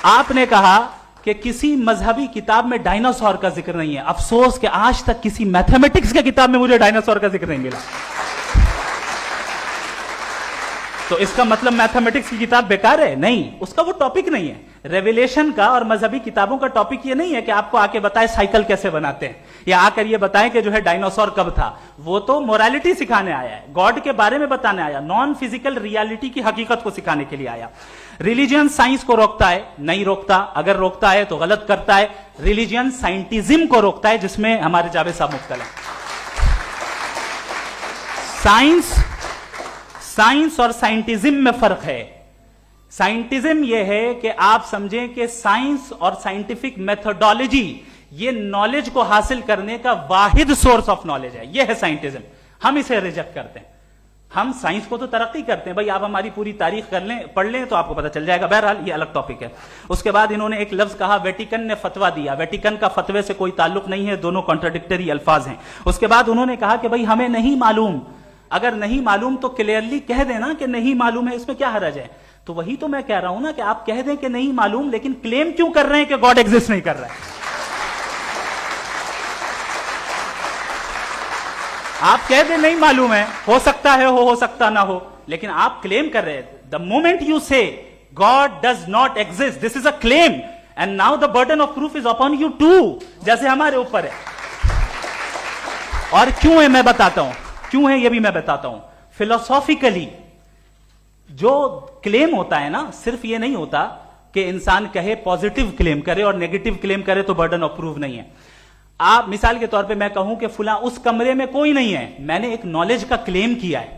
آپ نے کہا کہ کسی مذہبی کتاب میں ڈائناسور کا ذکر نہیں ہے. افسوس کہ آج تک کسی میتھمیٹکس کی کتاب میں مجھے ڈائناسور کا ذکر نہیں ملا. تو اس کا مطلب میتھمیٹکس کی کتاب بیکار ہے؟ نہیں, اس کا وہ ٹاپک نہیں ہے. ریویلیشن کا اور مذہبی کتابوں کا ٹاپک یہ نہیں ہے کہ آپ کو آ کے بتائے سائیکل کیسے بناتے ہیں, یا آ کر یہ بتائیں کہ جو ہے ڈائناسور کب تھا. وہ تو مورالیٹی سکھانے آیا ہے, گاڈ کے بارے میں بتانے آیا, نان فزیکل ریالٹی کی حقیقت کو سکھانے کے لیے آیا. ریلیجن سائنس کو روکتا ہے؟ نہیں روکتا. اگر روکتا ہے تو غلط کرتا ہے. ریلیجن سائنٹزم کو روکتا ہے, جس میں ہمارے جاوید صاحب مبتلا ہیں. سائنس اور سائنٹزم میں فرق ہے. سائنٹزم یہ ہے کہ آپ سمجھیں کہ سائنس اور سائنٹیفک میتھڈالوجی یہ نالج کو حاصل کرنے کا واحد سورس آف نالج ہے. یہ ہے سائنٹزم. ہم اسے ریجیکٹ کرتے ہیں. ہم سائنس کو تو ترقی کرتے ہیں, بھائی آپ ہماری پوری تاریخ کر لیں, پڑھ لیں تو آپ کو پتہ چل جائے گا. بہرحال یہ الگ ٹاپک ہے. اس کے بعد انہوں نے ایک لفظ کہا, ویٹیکن نے فتویٰ دیا. ویٹیکن کا فتوے سے کوئی تعلق نہیں ہے, دونوں کانٹراڈکٹری الفاظ ہیں. اس کے بعد انہوں نے کہا کہ بھائی ہمیں نہیں معلوم. اگر نہیں معلوم تو کلیئرلی کہہ دینا کہ نہیں معلوم ہے, اس میں کیا حرج ہے. تو وہی تو میں کہہ رہا ہوں نا کہ آپ کہہ دیں کہ نہیں معلوم, لیکن کلیم کیوں کر رہے ہیں کہ گاڈ ایگزسٹ نہیں کر رہا ہے. آپ کہہ دیں نہیں معلوم ہے, ہو سکتا ہے ہو سکتا نہ ہو, لیکن آپ کلیم کر رہے ہیں. The moment you say God does not exist, this is a claim, and now the burden of proof is upon you too, جیسے ہمارے اوپر ہے. اور کیوں ہے میں بتاتا ہوں, کیوں ہے یہ بھی میں بتاتا ہوں. فلسافیکلی جو کلیم ہوتا ہے نا, صرف یہ نہیں ہوتا کہ انسان کہے پازیٹیو کلیم کرے اور نیگیٹو کلیم کرے تو برڈن آف پروف نہیں ہے. آپ مثال کے طور پہ میں کہوں کہ فلاں اس کمرے میں کوئی نہیں ہے, میں نے ایک نالج کا کلیم کیا ہے.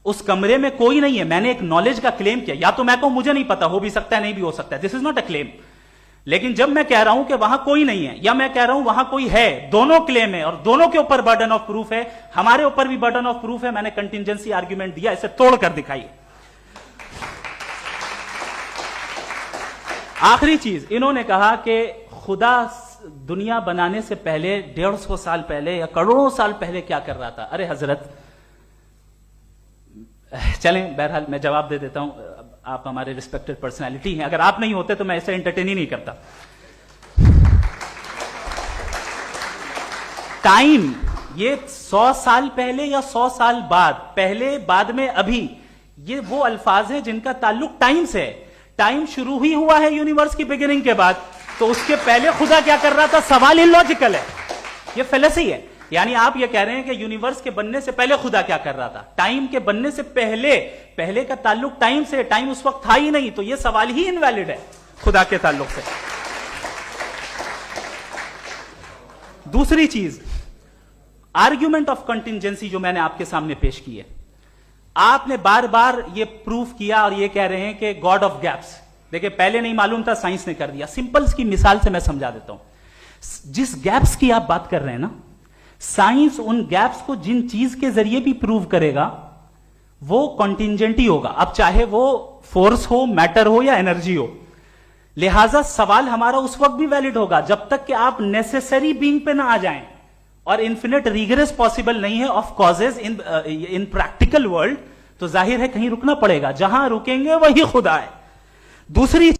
اس کمرے میں کوئی نہیں ہے, میں نے ایک نالج کا کلیم کیا. یا تو میں کہوں مجھے نہیں پتا, ہو بھی سکتا ہے نہیں بھی ہو سکتا ہے, دس از ناٹ اے کلیم. لیکن جب میں کہہ رہا ہوں کہ وہاں کوئی نہیں ہے, یا میں کہہ رہا ہوں وہاں کوئی ہے, دونوں کلیم ہے اور دونوں کے اوپر برڈن آف پروف ہے. ہمارے اوپر بھی برڈن آف پروف ہے. میں نے کنٹینجنسی آرگیومنٹ دیا, اسے توڑ کر دکھائیے. آخری چیز, انہوں نے کہا کہ خدا دنیا بنانے سے پہلے 150 سال پہلے یا کروڑوں سال پہلے کیا کر رہا تھا. ارے حضرت, چلیں بہرحال میں جواب دے دیتا ہوں. آپ ہمارے ریسپیکٹڈ پرسنالٹی ہیں, اگر آپ نہیں ہوتے تو میں ایسے انٹرٹین ہی نہیں کرتا. ٹائم یہ 100 سال پہلے یا 100 سال بعد, پہلے بعد میں ابھی, یہ وہ الفاظ ہیں جن کا تعلق ٹائم سے ہے. ٹائم شروع ہی ہوا ہے یونیورس کی بگننگ کے بعد, تو اس کے پہلے خدا کیا کر رہا تھا, سوال اللاجیکل ہے. یہ فلسفی ہے. یعنی آپ یہ کہہ رہے ہیں کہ یونیورس کے بننے سے پہلے خدا کیا کر رہا تھا. ٹائم کے بننے سے پہلے کا تعلق ٹائم سے, ٹائم اس وقت تھا ہی نہیں, تو یہ سوال ہی انویلڈ ہے خدا کے تعلق سے. دوسری چیز, آرگیومنٹ آف کنٹینجنسی جو میں نے آپ کے سامنے پیش کی ہے, آپ نے بار بار یہ پروف کیا اور یہ کہہ رہے ہیں کہ گاڈ آف گیپس. دیکھیں پہلے نہیں معلوم تھا, سائنس نے کر دیا. سمپلس کی مثال سے میں سمجھا دیتا ہوں. جس گیپس کی آپ بات کر رہے ہیں نا, سائنس ان گیپس کو جن چیز کے ذریعے بھی پروف کرے گا وہ کنٹینجنٹ ہی ہوگا, اب چاہے وہ فورس ہو, میٹر ہو یا انرجی ہو. لہذا سوال ہمارا اس وقت بھی ویلڈ ہوگا جب تک کہ آپ نیسیسری بینگ پہ نہ آ جائیں, اور انفینٹ ریگریس پاسبل نہیں ہے of causes in practical world. تو ظاہر ہے کہیں رکنا پڑے گا, جہاں رکیں گے وہی خدا ہے. دوسری